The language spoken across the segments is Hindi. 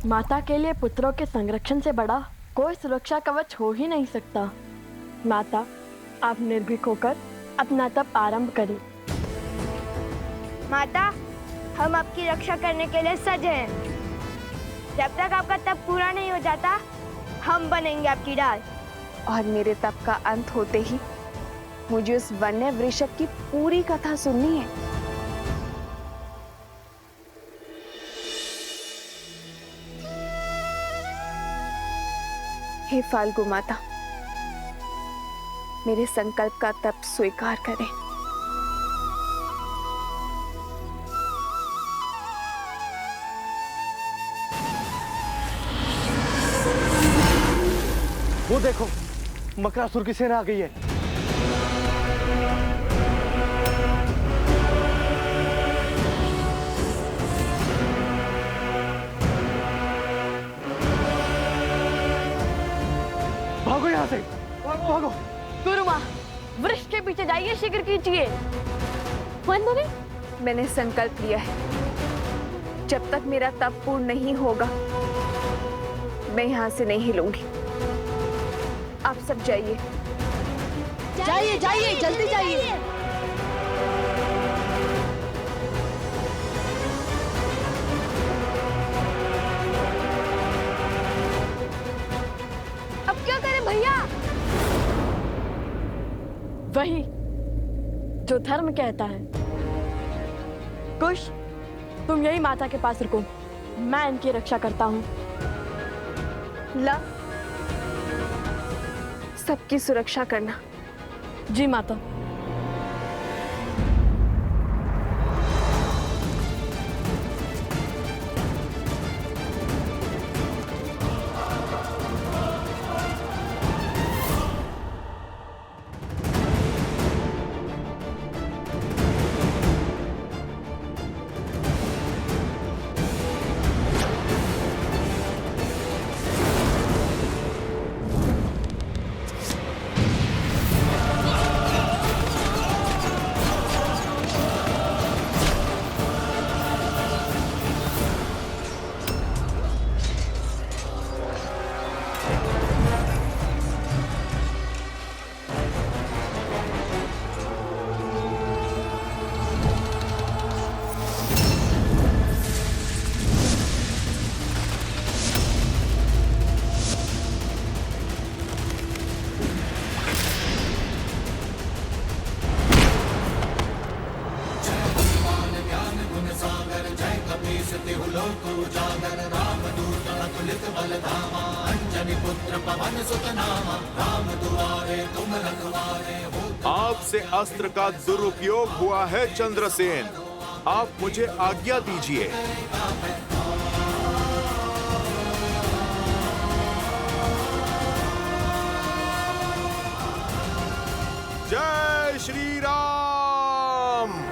माता के लिए पुत्रों के संरक्षण से बड़ा कोई सुरक्षा कवच हो ही नहीं सकता। माता, आप निर्भीक होकर अपना तप आरंभ करें। माता, हम आपकी रक्षा करने के लिए सज हैं। जब तक आपका तप पूरा नहीं हो जाता, हम बनेंगे आपकी ढाल। और मेरे तप का अंत होते ही मुझे उस वन्य वृषभ की पूरी कथा सुननी है। हे फाल्गु माता, मेरे संकल्प का तप स्वीकार करें। वो देखो, मकरासुर की सेना आ गई है। भागो यहाँ से, भागो भागो। गुरुमा, वृक्ष के पीछे जाइए, शीघ्र कीजिए। मंदरी, मैंने संकल्प लिया है, जब तक मेरा तप पूर्ण नहीं होगा मैं यहाँ से नहीं हिलूंगी। आप सब जाइए। जाइए जाइए, जल्दी जाइए। अब क्या करें भैया? वही जो धर्म कहता है। कुश, तुम यही माता के पास रुको, मैं इनकी रक्षा करता हूँ। ला, सबकी सुरक्षा करना। जी माता। आपसे अस्त्र का दुरुपयोग हुआ है चंद्रसेन, आप मुझे आज्ञा दीजिए। जय श्री राम।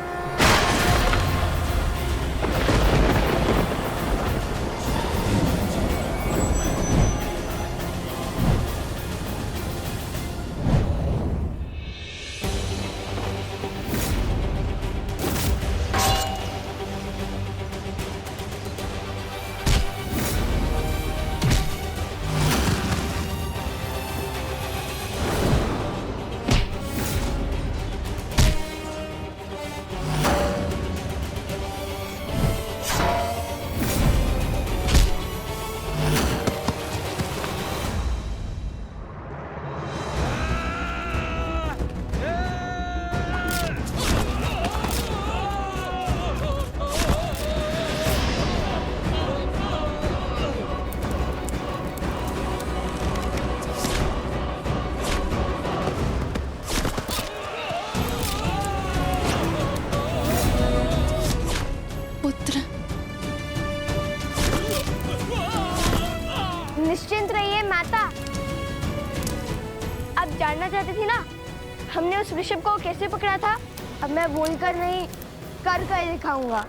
निश्चिंत रहिए माता। आप जानना चाहती थी ना, हमने उस वृषभ को कैसे पकड़ा था? अब मैं बोलकर नहीं, कर दिखाऊंगा।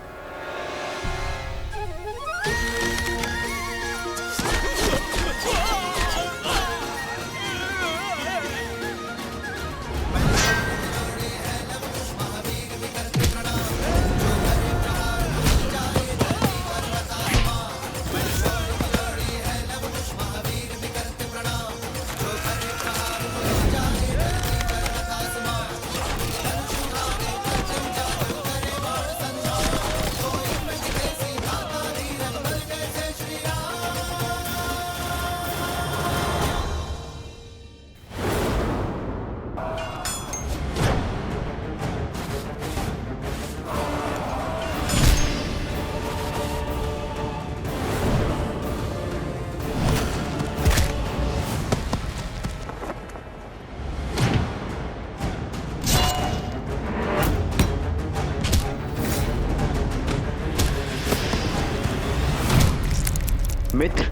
मित्र,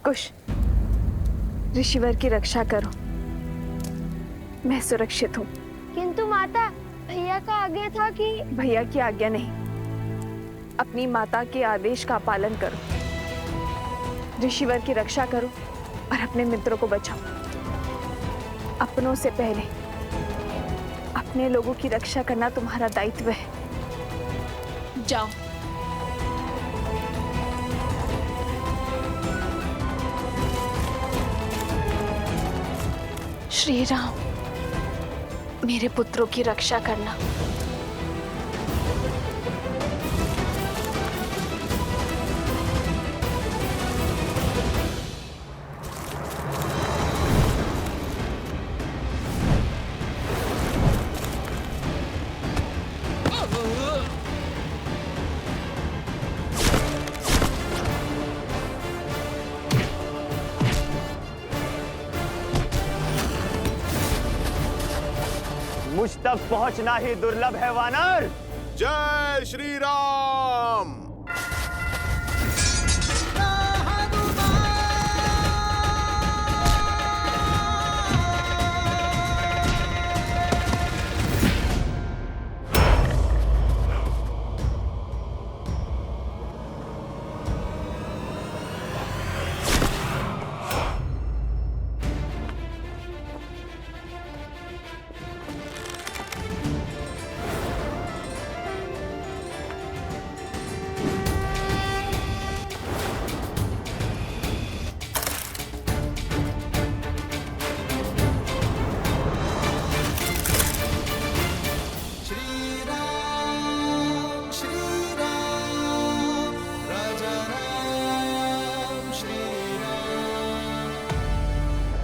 कुश, ऋषिवर की रक्षा करो। मैं सुरक्षित हूँ। किंतु माता, भैया का आज्ञा था कि भैया की आज्ञा नहीं, अपनी माता के आदेश का पालन करो। ऋषिवर की रक्षा करो और अपने मित्रों को बचाओ। अपनों से पहले अपने लोगों की रक्षा करना तुम्हारा दायित्व है। जाओ। श्री राम, मेरे पुत्रों की रक्षा करना। मुझ तक पहुंचना ही दुर्लभ है वानर। जय श्री राम।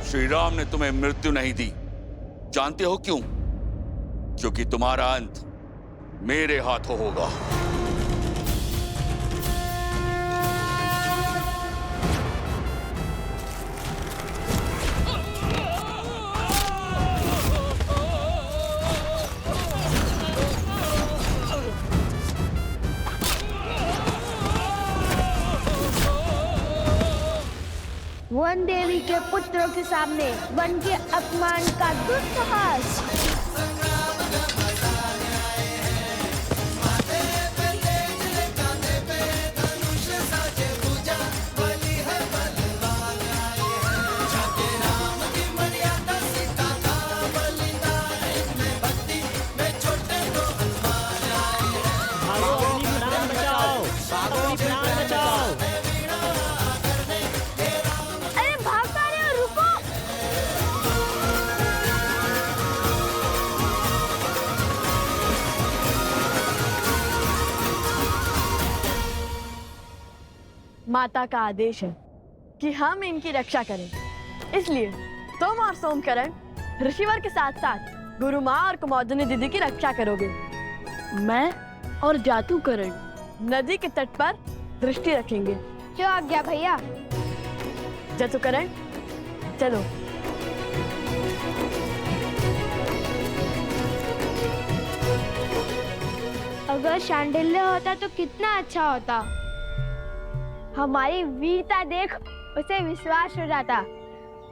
श्री राम ने तुम्हें मृत्यु नहीं दी। जानते हो क्यों? क्योंकि तुम्हारा अंत मेरे हाथों होगा। वन देवी के पुत्रों के सामने वन के अपमान का दुस्साहस। अरे भाग पा रहे हो, रुको। माता का आदेश है कि हम इनकी रक्षा करें, इसलिए तुम और सोमकरण ऋषिवर के साथ साथ गुरु माँ और कुमोदनी दीदी की रक्षा करोगे। मैं और जातुकरण नदी के तट पर दृष्टि रखेंगे। जो आज्ञा भैया। जातुकरण, चलो। अगर शांडिल्य होता तो कितना अच्छा होता। हमारी वीरता देख उसे विश्वास हो जाता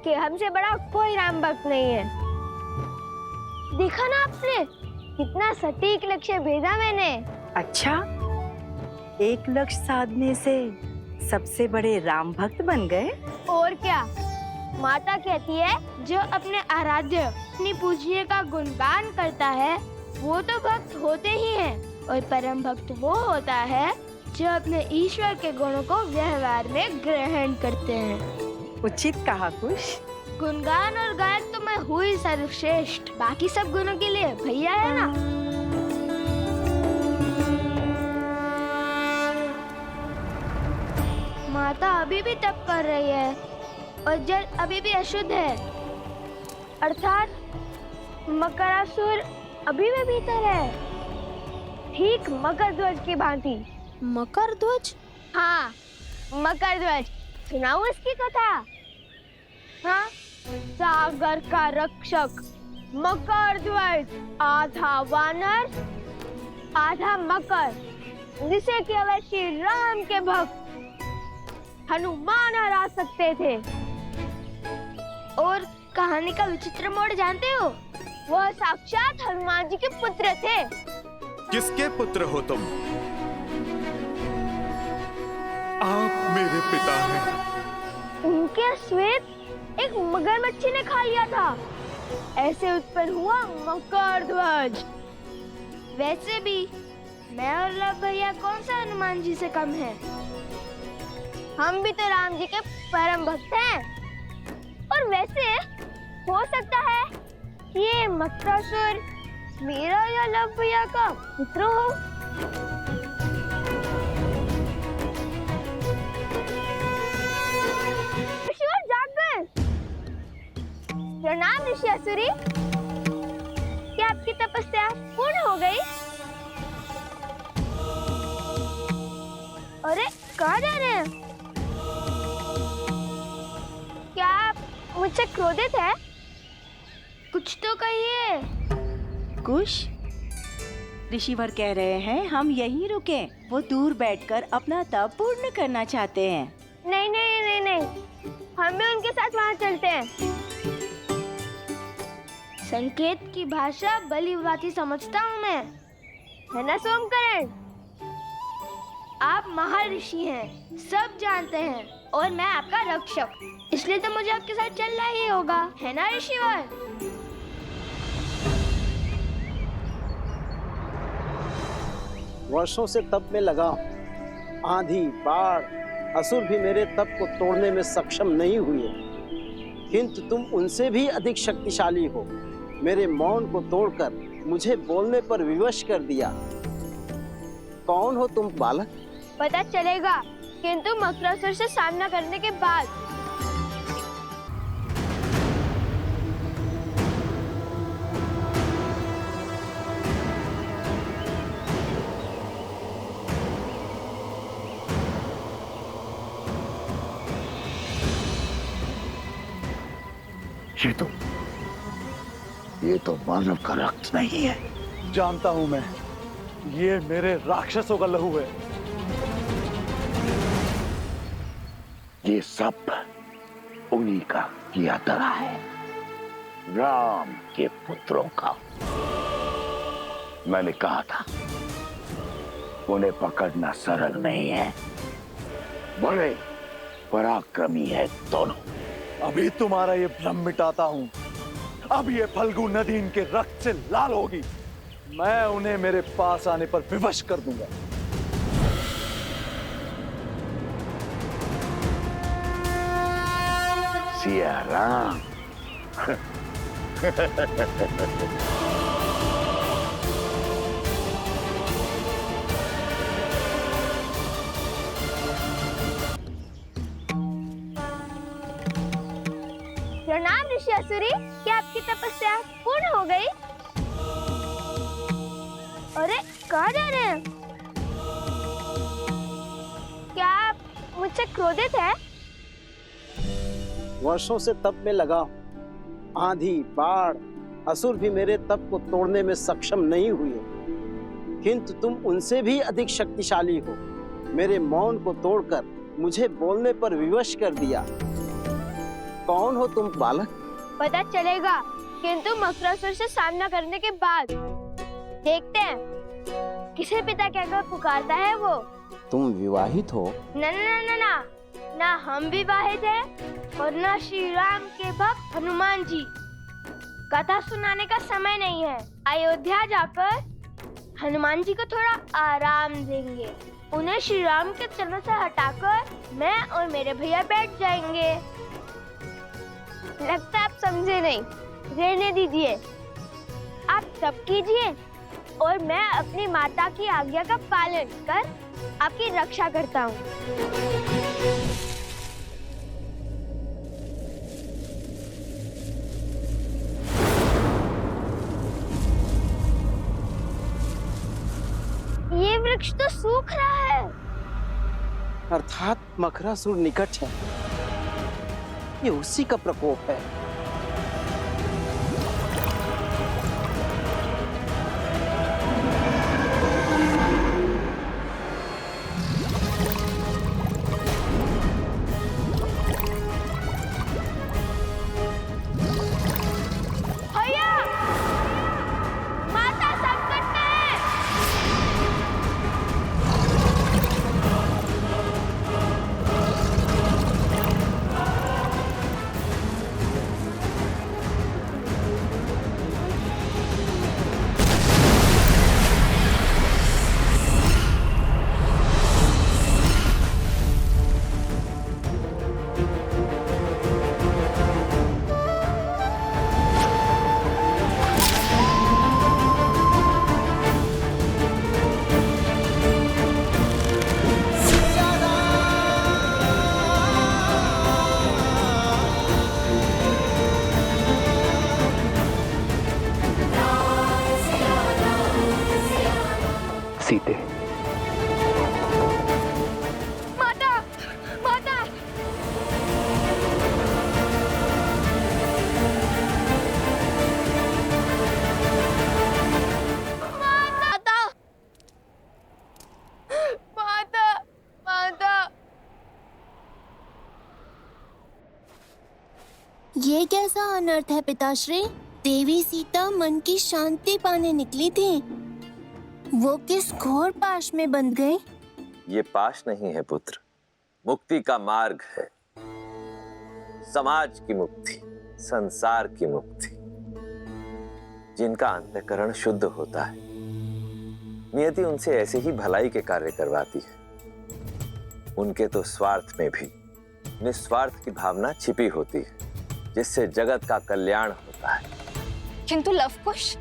कि हमसे बड़ा कोई राम भक्त नहीं है। देखा ना आपने, कितना सटीक लक्ष्य भेजा मैंने। अच्छा, एक लक्ष्य साधने से सबसे बड़े राम भक्त बन गए। और क्या, माता कहती है जो अपने आराध्य अपनी पूज्य का गुणगान करता है वो तो भक्त होते ही हैं, और परम भक्त वो होता है जो अपने ईश्वर के गुणों को व्यवहार में ग्रहण करते हैं। उचित कहा कुश। गुणगान और गायक तो मैं हुई सर्वश्रेष्ठ, बाकी सब गुणों के लिए भैया है ना। माता अभी भी तप कर रही है, और जल अभी भी अशुद्ध है, अर्थात मकरासुर अभी भी भीतर है, ठीक मकर ध्वज की भांति। मकर ध्वज? हाँ, मकर ध्वज। सुनाऊं इसकी कथा? हाँ, सागर का रक्षक मकर ध्वज, आधा वानर आधा मकर, जिसे केवल श्री राम के भक्त हनुमान हरा सकते थे। और कहानी का विचित्र मोड़ जानते हो? वह साक्षात हनुमान जी के पुत्र थे। किसके पुत्र हो तुम? आप मेरे पिता हैं। उनके श्वेत एक मगरमच्छी ने खा लिया था, ऐसे उत्पन्न हुआ मकर ध्वज। वैसे भी मैं और लव भैया कौन सा हनुमान जी से कम है? हम भी तो राम जी के परम भक्त हैं। और वैसे हो सकता है कि ये मकरासुर मेरा या लव भैया का पुत्र हो। ऋषिवर जाग गए। प्रणाम ऋषि असुरी, क्या आपकी तपस्या पूर्ण हो गई? अरे कहाँ जा रहे हैं? क्या आप मुझसे क्रोधित है? कुछ तो कहिए। कुश, ऋषिवर कह रहे हैं हम यहीं रुकें। वो दूर बैठकर अपना तप पूर्ण करना चाहते हैं। नहीं नहीं नहीं नहीं, हम भी उनके साथ वहाँ चलते हैं। संकेत की भाषा भली भांति समझता हूँ मैं, है ना सोमकरण? आप महर्षि हैं, सब जानते हैं, और मैं आपका रक्षक, इसलिए तो मुझे आपके साथ चलना ही होगा, है ना ऋषिवर? वर्षों से तप में लगा हूं। आंधी, बाढ़, असुर भी मेरे तप को तोड़ने में सक्षम नहीं हुए, किंतु तुम उनसे भी अधिक शक्तिशाली हो। मेरे मौन को तोड़कर मुझे बोलने पर विवश कर दिया। कौन हो तुम बालक? पता चलेगा, किंतु मकरासुर से सामना करने के बाद। ये तो मानव का रक्त नहीं है। जानता हूं मैं, ये मेरे राक्षसों का लहू है। ये सब उन्हीं का किया धरा है, राम के पुत्रों का। मैंने कहा था उन्हें पकड़ना सरल नहीं है, बड़े पराक्रमी है दोनों। अभी तुम्हारा ये भ्रम मिटाता हूं। अब ये फल्गु नदी इनके रक्त से लाल होगी। मैं उन्हें मेरे पास आने पर विवश कर दूंगा। सिया राम। प्रणाम ऋषि असुरी, क्या आपकी तपस्या पूर्ण हो गई? अरे कहाँ जा रहे हैं? क्या आप मुझसे क्रोधित है? वर्षों से तप में लगा हूं। आंधी, बाढ़, असुर भी मेरे तप को तोड़ने में सक्षम नहीं हुए, किंतु तुम उनसे भी अधिक शक्तिशाली हो। मेरे मौन को तोड़कर मुझे बोलने पर विवश कर दिया। कौन हो तुम बालक? पता चलेगा, किंतु मकरासुर से सामना करने के बाद। देखते हैं किसे पिता कहकर पुकारता है वो। तुम विवाहित हो? ना ना ना ना, ना हम विवाहित हैं और ना श्री राम के भक्त हनुमान जी। कथा सुनाने का समय नहीं है। अयोध्या जाकर हनुमान जी को थोड़ा आराम देंगे। उन्हें श्री राम के चरणों से हटाकर मैं और मेरे भैया बैठ जाएंगे। लगता आप समझे नहीं, रहने दीजिए। आप तप कीजिए और मैं अपनी माता की आज्ञा का पालन कर आपकी रक्षा करता हूँ। वृक्ष तो सूख रहा है। अर्थात मकरासुर निकट है। ये उसी का प्रकोप है। भैया, माता संकट में है। सीते, माता, माता, माता, माता, माता। ये कैसा अनर्थ है पिताश्री? देवी सीता मन की शांति पाने निकली थी, वो किस घोर पाश में बंध गए? ये पाश नहीं है पुत्र, मुक्ति का मार्ग है। समाज की मुक्ति, संसार की मुक्ति। जिनका अंतःकरण शुद्ध होता है, नियति उनसे ऐसे ही भलाई के कार्य करवाती है। उनके तो स्वार्थ में भी निस्वार्थ की भावना छिपी होती है, जिससे जगत का कल्याण होता है। किंतु लवकुश,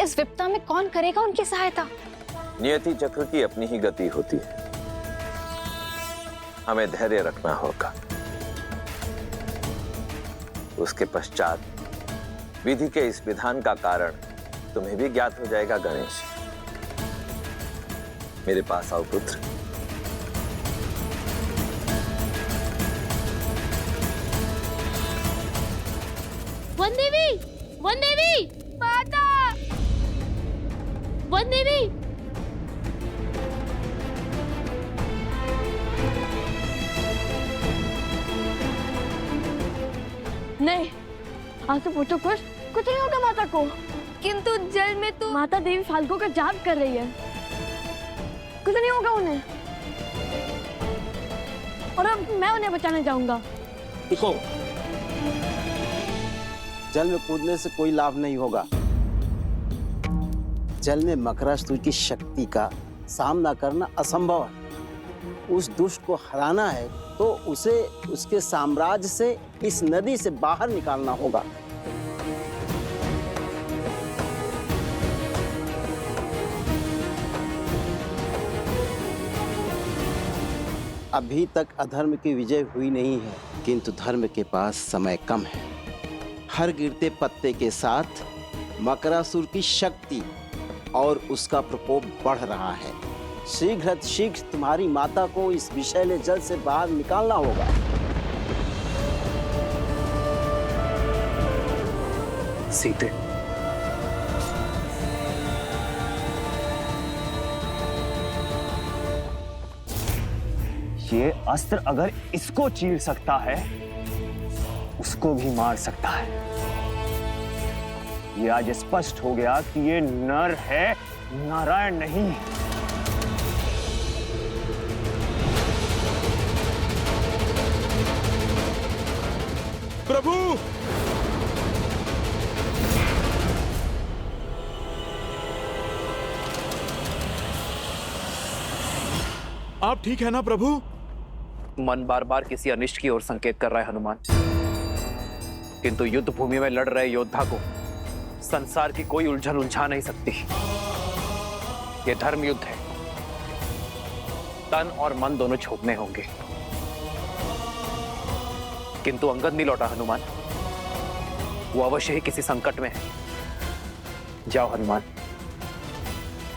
इस विपदा में कौन करेगा उनकी सहायता? नियति चक्र की अपनी ही गति होती है। हमें धैर्य रखना होगा। उसके पश्चात विधि के इस विधान का कारण तुम्हें भी ज्ञात हो जाएगा। गणेश, मेरे पास आओ पुत्र। वन देवी, वन देवी, माता, वन देवी। नहीं, आंसू पूछो कुछ नहीं होगा माता को। किंतु जल में तो माता देवी फाल्गु का जाप कर रही है, कुछ नहीं होगा उन्हें। और अब मैं उन्हें बचाने जाऊंगा। देखो, जल में कूदने से कोई लाभ नहीं होगा। जल में मकरासुर की शक्ति का सामना करना असंभव है। उस दुष्ट को हराना है तो उसे उसके साम्राज्य से, इस नदी से बाहर निकालना होगा। अभी तक अधर्म की विजय हुई नहीं है, किंतु धर्म के पास समय कम है। हर गिरते पत्ते के साथ मकरासुर की शक्ति और उसका प्रकोप बढ़ रहा है। शीघ्र तुम्हारी माता को इस विषैले जल से बाहर निकालना होगा। सीते, ये अस्त्र अगर इसको चीर सकता है, उसको भी मार सकता है। ये आज स्पष्ट हो गया कि ये नर है, नारायण नहीं। प्रभु, आप ठीक है ना प्रभु? मन बार बार किसी अनिष्ट की ओर संकेत कर रहा है हनुमान, किंतु युद्ध भूमि में लड़ रहे योद्धा को संसार की कोई उलझन उलझा नहीं सकती। ये धर्म युद्ध है, तन और मन दोनों छोड़ने होंगे। किंतु अंगद नहीं लौटा हनुमान, वो अवश्य ही किसी संकट में है। जाओ हनुमान,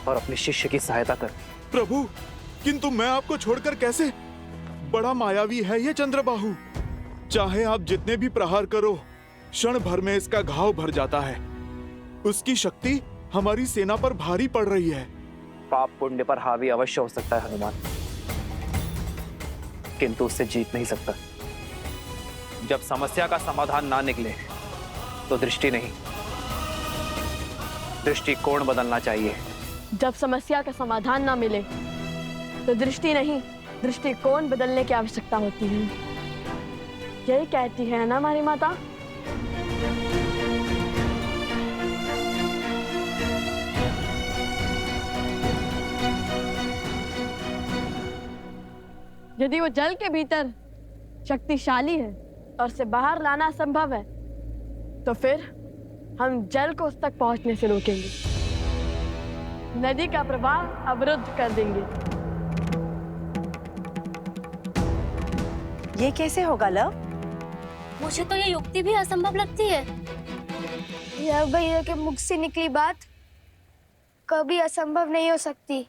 और अपने शिष्य की सहायता कर। प्रभु, किंतु मैं आपको छोड़कर कैसे? बड़ा मायावी है ये चंद्रबाहु। चाहे आप जितने भी प्रहार करो, क्षण भर में इसका घाव भर जाता है। उसकी शक्ति हमारी सेना पर भारी पड़ रही है। पाप पुण्य पर हावी अवश्य हो सकता है हनुमान, किंतु उससे जीत नहीं सकता। जब समस्या का समाधान ना निकले तो दृष्टि नहीं, दृष्टिकोण बदलना चाहिए। जब समस्या का समाधान ना मिले तो दृष्टि नहीं, दृष्टिकोण बदलने की आवश्यकता होती है। यही कहती है ना हमारी माता। यदि वो जल के भीतर शक्तिशाली है और उसे बाहर लाना संभव है, तो फिर हम जल को उस तक पहुंचने से रोकेंगे, नदी का प्रवाह अवरुद्ध कर देंगे। ये कैसे होगा लव? मुझे तो ये युक्ति भी असंभव लगती है। यह भैया के मुख से निकली बात कभी असंभव नहीं हो सकती।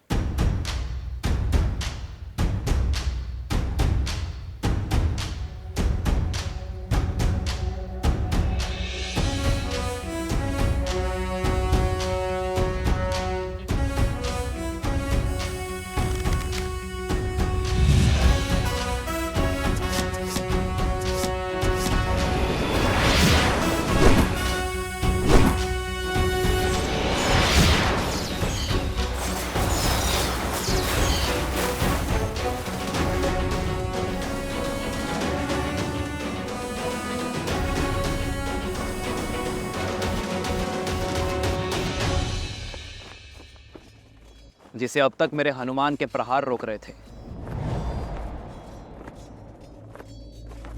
जिसे अब तक मेरे हनुमान के प्रहार रोक रहे थे,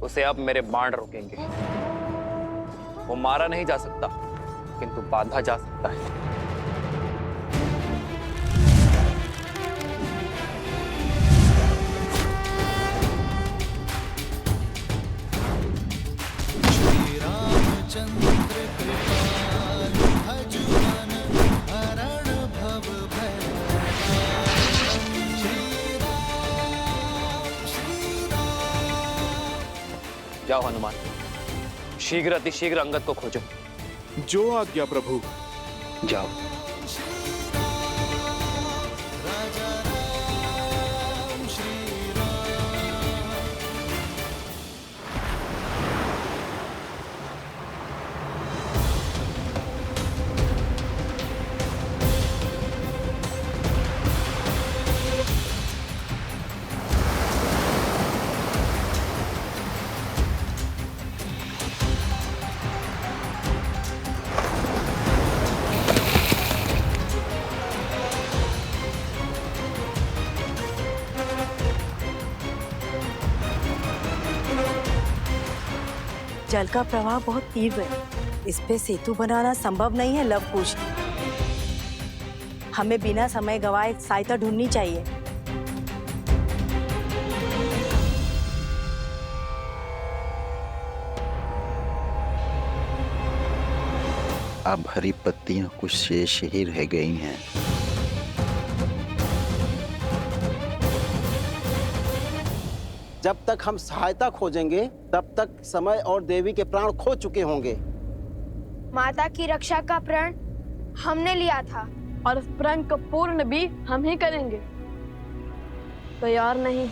उसे अब मेरे बाण रोकेंगे। वो मारा नहीं जा सकता, किंतु बांधा जा सकता है। जाओ हनुमान, शीघ्र अतिशीघ्र अंगद को खोजो। जो आज्ञा प्रभु। जाओ। जल का प्रवाह बहुत तीव्र है, इस पे सेतु बनाना संभव नहीं है लवकुश। हमें बिना समय गवाए सहायता ढूंढनी चाहिए। अब हरी पत्तियां कुछ शेष ही रह गई हैं। जब तक हम सहायता खोजेंगे तब तक समय और देवी के प्राण खो चुके होंगे। माता की रक्षा का प्रण हमने लिया था और उस प्रण को पूर्ण भी हम ही करेंगे, कोई और नहीं।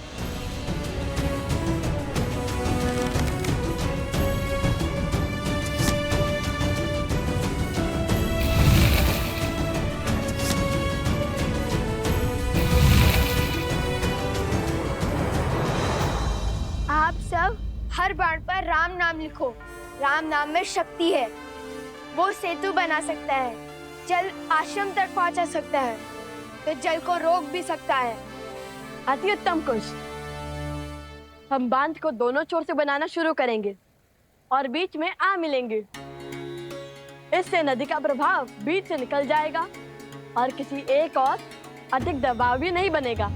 आप सब हर बाण पर राम नाम लिखो। राम नाम में शक्ति है, वो सेतु बना सकता है, जल आश्रम तक पहुंचा सकता है, तो जल को रोक भी सकता है। अति उत्तम कुश। हम बांध को दोनों छोर से बनाना शुरू करेंगे और बीच में आ मिलेंगे। इससे नदी का प्रभाव बीच से निकल जाएगा और किसी एक और अधिक दबाव भी नहीं बनेगा।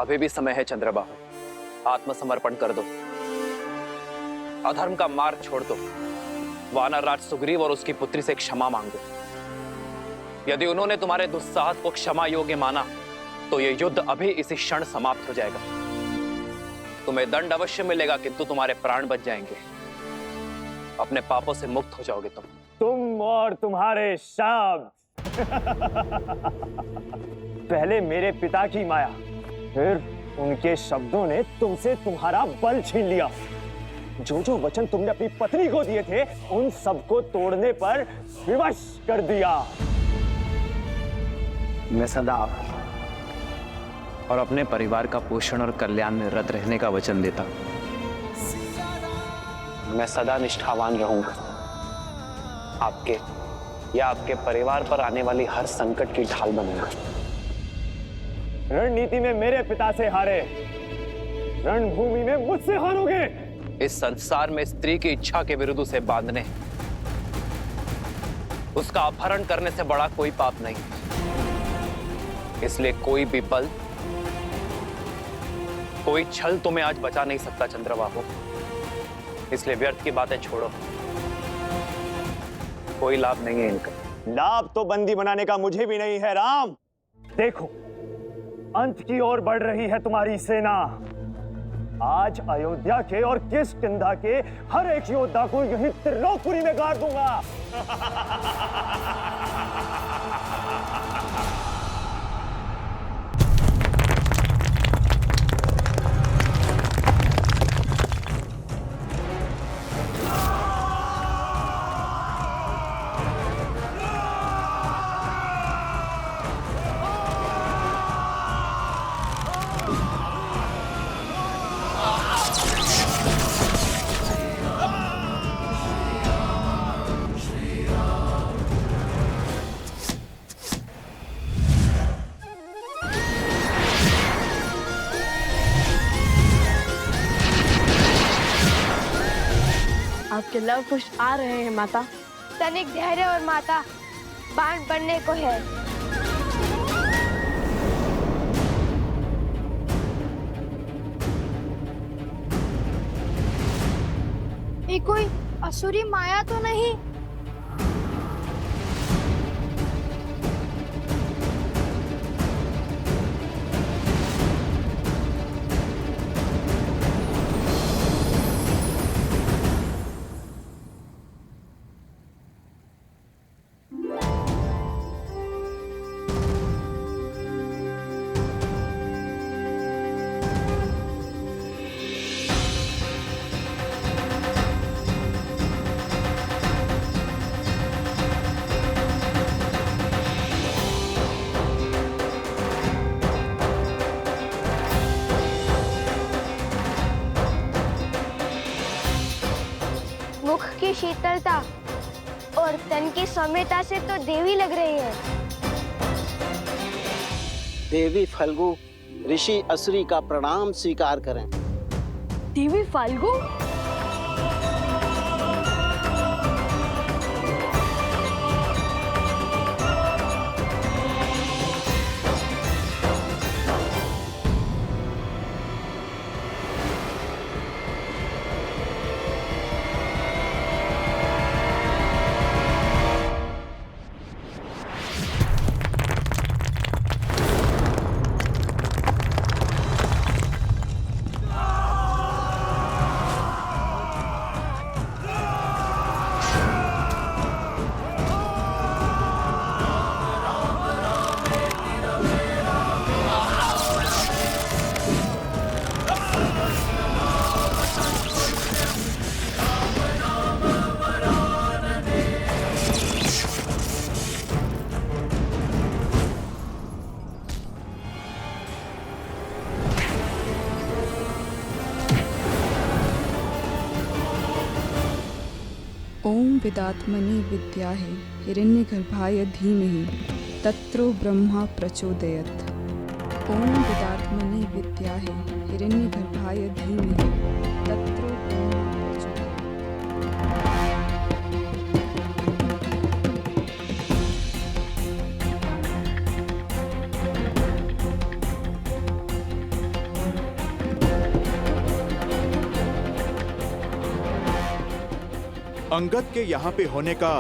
अभी भी समय है चंद्रबाहु, आत्मसमर्पण कर दो, अधर्म का मार्ग छोड़ दो, वानर राज सुग्रीव और उसकी पुत्री से क्षमा मांगो। यदि उन्होंने तुम्हारे दुस्साहस को क्षमा योग्य माना तो ये युद्ध अभी इसी क्षण समाप्त हो जाएगा। तुम्हें दंड अवश्य मिलेगा, किंतु तुम्हारे प्राण बच जाएंगे, अपने पापों से मुक्त हो जाओगे तुम और तुम्हारे शब्द। पहले मेरे पिता की माया, फिर उनके शब्दों ने तुमसे तुम्हारा बल छीन लिया। जो जो वचन तुमने अपनी पत्नी को दिए थे, उन सबको तोड़ने पर विवश कर दिया। मैं सदा और अपने परिवार का पोषण और कल्याण में रत रहने का वचन देता। मैं सदा निष्ठावान रहूंगा, आपके या आपके परिवार पर आने वाली हर संकट की ढाल बनूंगा। रणनीति में मेरे पिता से हारे, रणभूमि में मुझसे हारोगे। इस संसार में स्त्री की इच्छा के विरुद्ध उसे बांधने, उसका अपहरण करने से बड़ा कोई पाप नहीं। इसलिए कोई भी बल, कोई छल तुम्हें आज बचा नहीं सकता चंद्रबाहु। इसलिए व्यर्थ की बातें छोड़ो, कोई लाभ नहीं है इनका। लाभ तो बंदी बनाने का मुझे भी नहीं है राम। देखो, अंत की ओर बढ़ रही है तुम्हारी सेना। आज अयोध्या के और किष्किंधा के हर एक योद्धा को यही त्रिलोकपुरी में गाड़ दूंगा। आपके लव कुश आ रहे हैं माता। तनिक धैर्य और माता, बाण बनने को है। ये कोई असुरी माया तो नहीं? मुख की शीतलता और तन की सौम्यता से तो देवी लग रही है। देवी फल्गु, ऋषि असुरी का प्रणाम स्वीकार करें। देवी फाल्गु? ओम विदात्मनि विद्याहे हिरण्यगर्भाय धीमहि तत्रो ब्रह्मा प्रचोदयत्। ओम विदात्मनि विद्याहे हिरण्यगर्भाय धीमहि तत्रो ब्रह्मा प्रचोदयत्। अंगद के यहाँ पे होने का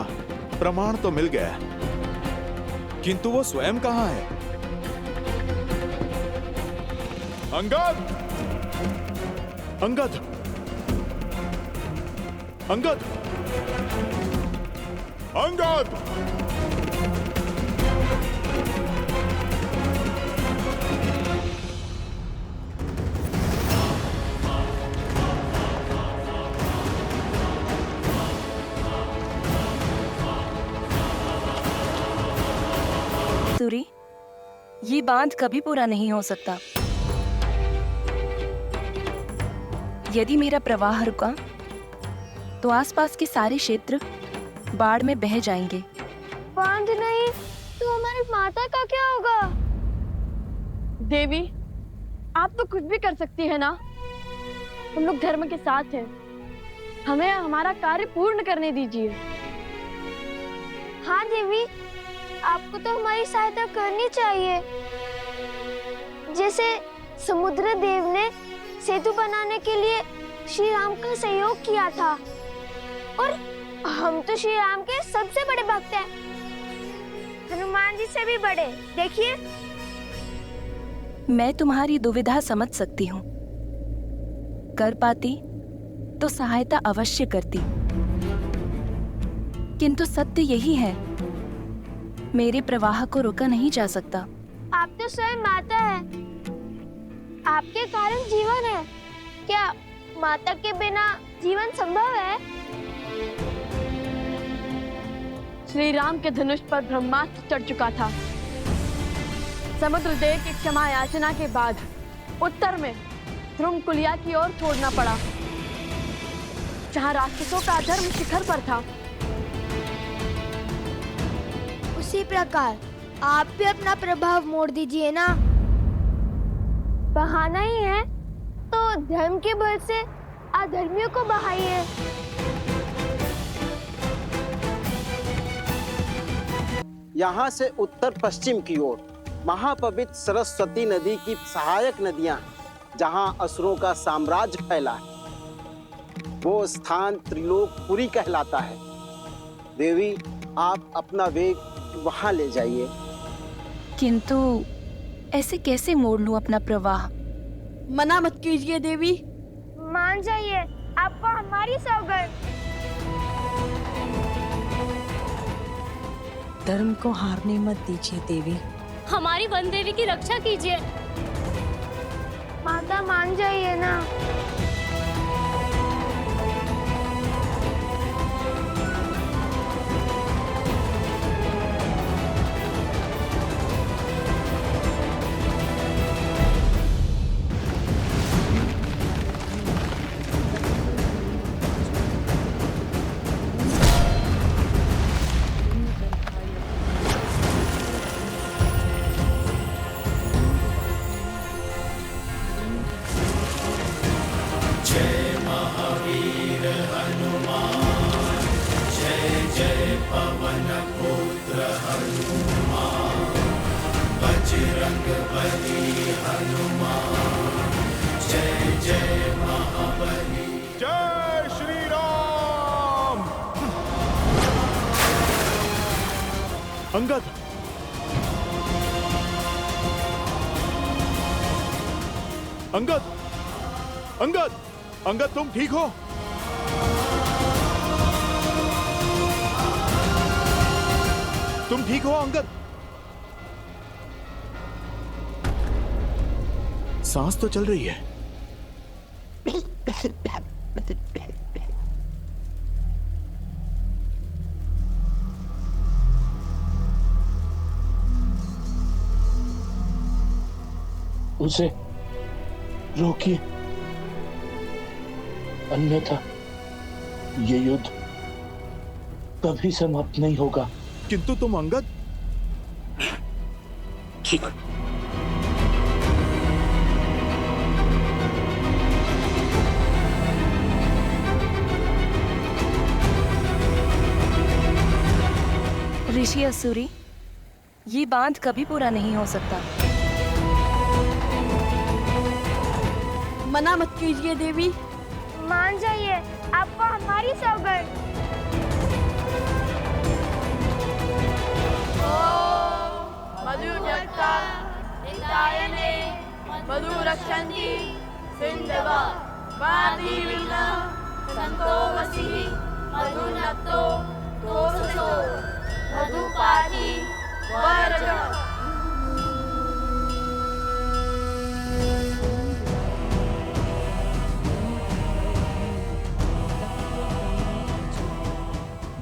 प्रमाण तो मिल गया, किंतु वो स्वयं कहाँ है? अंगद! अंगद! अंगद! अंगद! सूरी, ये बांध कभी पूरा नहीं हो सकता। यदि मेरा प्रवाह रुका तो आसपास के सारे क्षेत्र बाढ़ में बह जाएंगे। बांध नहीं तो हमारी माता का क्या होगा? देवी, आप तो कुछ भी कर सकती है ना। हम लोग धर्म के साथ हैं। हमें हमारा कार्य पूर्ण करने दीजिए। हाँ देवी, आपको तो हमारी सहायता करनी चाहिए। जैसे समुद्र देव ने सेतु बनाने के लिए श्री राम का सहयोग किया था, और हम तो श्री राम के सबसे बड़े भक्त हैं, हनुमान जी से भी बड़े। देखिए, मैं तुम्हारी दुविधा समझ सकती हूँ। कर पाती तो सहायता अवश्य करती, किंतु सत्य यही है, मेरे प्रवाह को रोका नहीं जा सकता। आप तो स्वयं माता है, आपके कारण जीवन है। क्या माता के बिना जीवन संभव है? श्री राम के धनुष पर ब्रह्मास्त्र चढ़ चुका था। समुद्र देव की क्षमा याचना के बाद उत्तर में ध्रुमकुलिया की ओर छोड़ना पड़ा, जहाँ राक्षसों का अधर्म शिखर पर था। उसी प्रकार आप भी अपना प्रभाव मोड़ दीजिए ना। बहाना ही है तो धर्म के बल से अधर्मियों को बहाइए। यहाँ से उत्तर पश्चिम की ओर महापवित्र सरस्वती नदी की सहायक नदियां, जहाँ असुरों का साम्राज्य फैला है, वो स्थान त्रिलोकपुरी कहलाता है। देवी, आप अपना वेग वहां ले जाइए। किंतु ऐसे कैसे मोड़ लूं अपना प्रवाह? मना मत कीजिए देवी। मान जाइए, आपको हमारी सौगंध। धर्म को हारने मत दीजिए देवी। हमारी वन देवी की रक्षा कीजिए। माता, मान जाइए ना। जय श्री राम। अंगद, अंगद, अंगद, अंगद, तुम ठीक हो? तुम ठीक हो अंगद? सांस तो चल रही है। उसे रोकिए, अन्यथा ये युद्ध कभी समाप्त नहीं होगा। किंतु तुम अंगद? ठीक। ऋषि असुरी, ये बांध कभी पूरा नहीं हो सकता। मना मत कीजिए देवी। मान जाइए, आपको हमारी सौगंध। मधुजक्ता हितायने मधुरक्षन्ति सिन्धवा वादी विल्ला संतो वसी मधुनक्तो तोसो मधुपाती वरजा।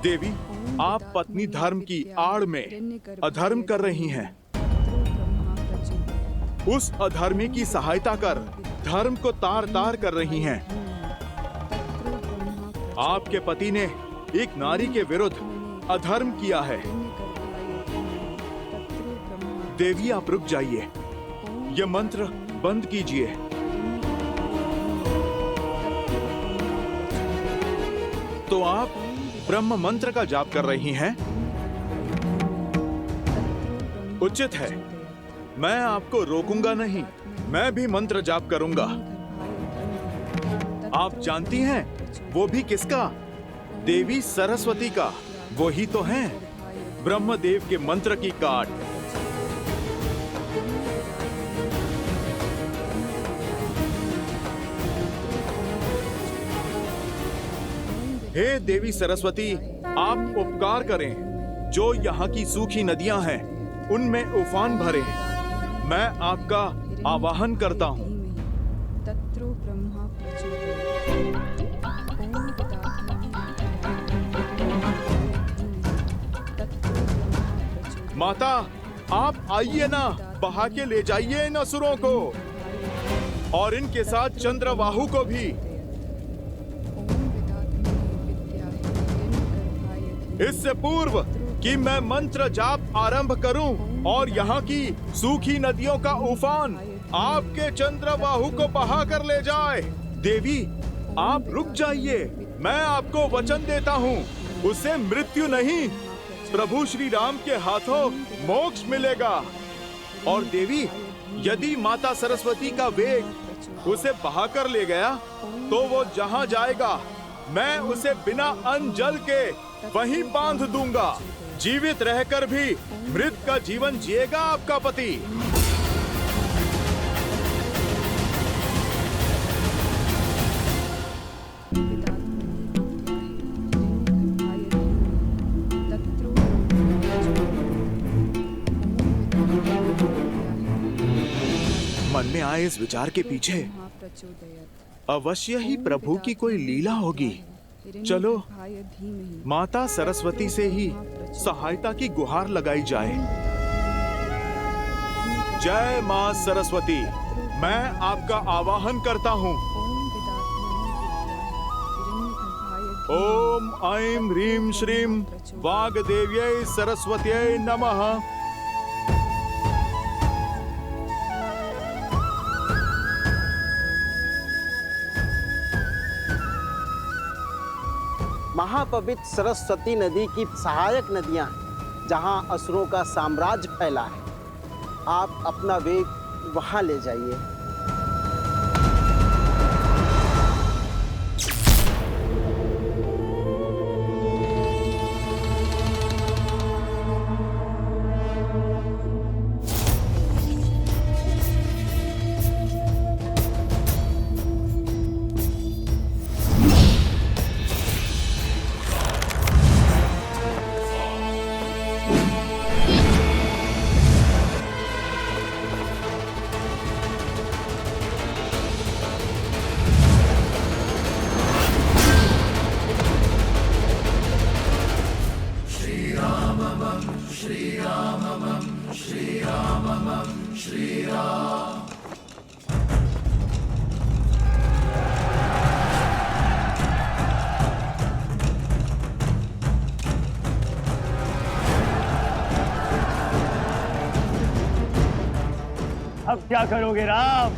देवी, आप पत्नी धर्म की आड़ में अधर्म कर रही हैं। उस अधर्मी की सहायता कर धर्म को तार तार कर रही हैं। आपके पति ने एक नारी के विरुद्ध अधर्म किया है। देवी, आप रुक जाइए, यह मंत्र बंद कीजिए। तो आप ब्रह्म मंत्र का जाप कर रही हैं? उचित है, मैं आपको रोकूंगा नहीं, मैं भी मंत्र जाप करूंगा। आप जानती हैं वो भी किसका? देवी सरस्वती का। वो ही तो हैं ब्रह्मदेव के मंत्र की काट। हे देवी सरस्वती, आप उपकार करें, जो यहाँ की सूखी नदियां हैं उनमें उफान भरे। मैं आपका आवाहन करता हूँ। माता, आप आइए ना, बहा के ले जाइए इन असुरों को और इनके साथ चंद्रबाहु को भी। इससे पूर्व कि मैं मंत्र जाप आरंभ करूं और यहाँ की सूखी नदियों का उफान आपके चंद्रबाहु को बहा कर ले जाए। देवी, आप रुक जाइए, मैं आपको वचन देता हूँ, उसे मृत्यु नहीं, प्रभु श्री राम के हाथों मोक्ष मिलेगा। और देवी, यदि माता सरस्वती का वेग उसे बहाकर ले गया तो वो जहाँ जाएगा मैं उसे बिना अन्न जल के वहीं बांध दूंगा। जीवित रहकर भी मृत का जीवन जिएगा आपका पति। मन में आए इस विचार के पीछे अवश्य ही प्रभु की कोई लीला होगी। चलो माता सरस्वती से ही सहायता की गुहार लगाई जाए। जय मां सरस्वती, मैं आपका आवाहन करता हूँ। ओम ऐं ह्रीं श्रीं वाग्देव्यै सरस्वत्यै नमः। महापवित्र सरस्वती नदी की सहायक नदियां हैं, जहां असुरों का साम्राज्य फैला है। आप अपना वेग वहां ले जाइए। अब क्या करोगे राम?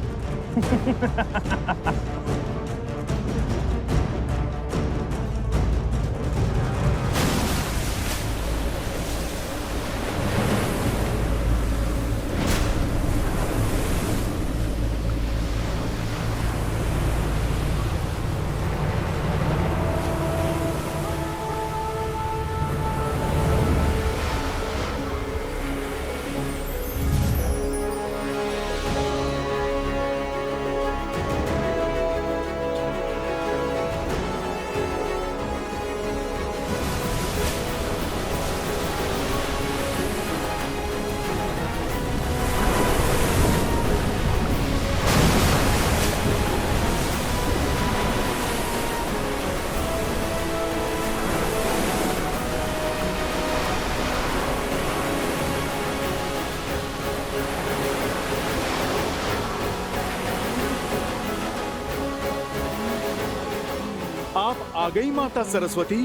आप आ गई माता सरस्वती।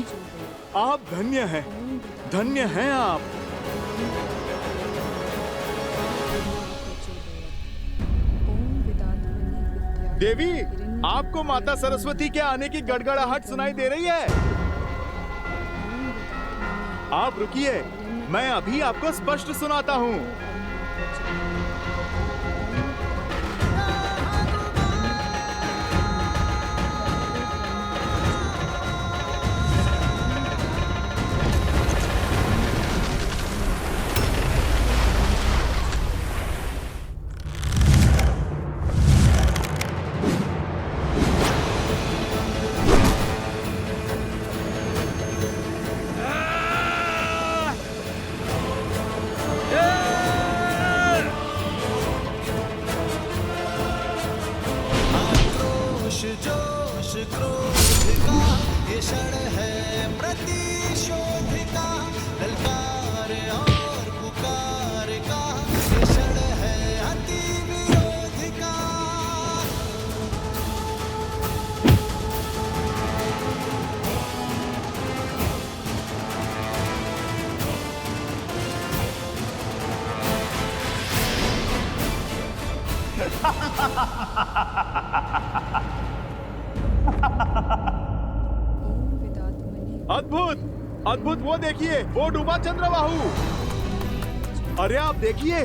आप धन्य हैं आप। देवी, आपको माता सरस्वती के आने की गड़गड़ाहट सुनाई दे रही है? आप रुकिए, मैं अभी आपको स्पष्ट सुनाता हूँ। अद्भुत, अद्भुत, वो देखिए, वो डूबा चंद्रबाहु। अरे आप देखिए,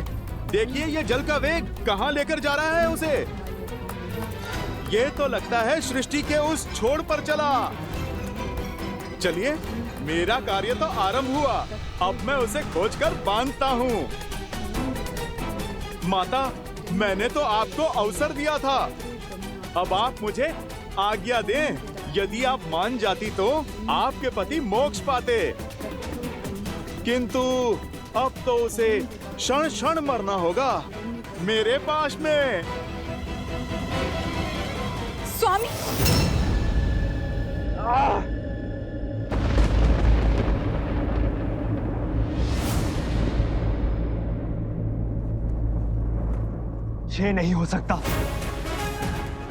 देखिए ये जल का वेग कहाँ लेकर जा रहा है उसे। ये तो लगता है सृष्टि के उस छोर पर चला। चलिए, मेरा कार्य तो आरंभ हुआ। अब मैं उसे खोजकर बांधता हूँ। माता, मैंने तो आपको अवसर दिया था। अब आप मुझे आज्ञा दें। यदि आप मान जाती तो आपके पति मोक्ष पाते, किंतु अब तो उसे क्षण क्षण मरना होगा मेरे पास में। स्वामी, ये नहीं हो सकता।